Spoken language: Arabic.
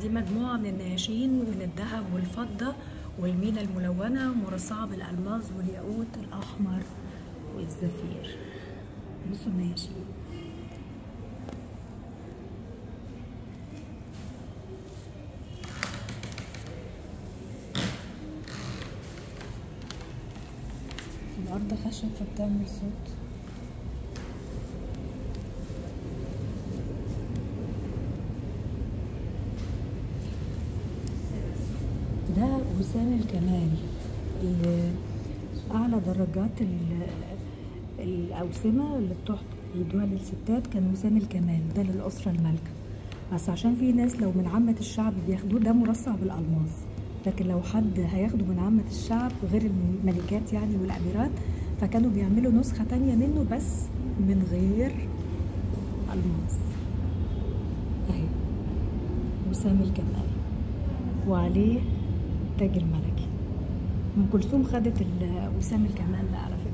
دي مجموعة من النياشين من الذهب والفضة والمينا الملونة مرصعة بالألماس والياقوت الأحمر والزفير. بصوا النياشين. الأرض خشب فبتعمل صوت. ده وسام الكمال، أعلى درجات الأوسمة اللي بيدوها للستات كان وسام الكمال ده للأسرة المالكة، بس عشان في ناس لو من عامة الشعب بياخدوه ده مرصع بالألماس، لكن لو حد هياخده من عامة الشعب غير الملكات يعني والأميرات فكانوا بيعملوا نسخة تانية منه بس من غير ألماس. أهي وسام الكمال وعليه تاج الملكي. أم كلثوم خدت وسام الكمال ده على فكرة.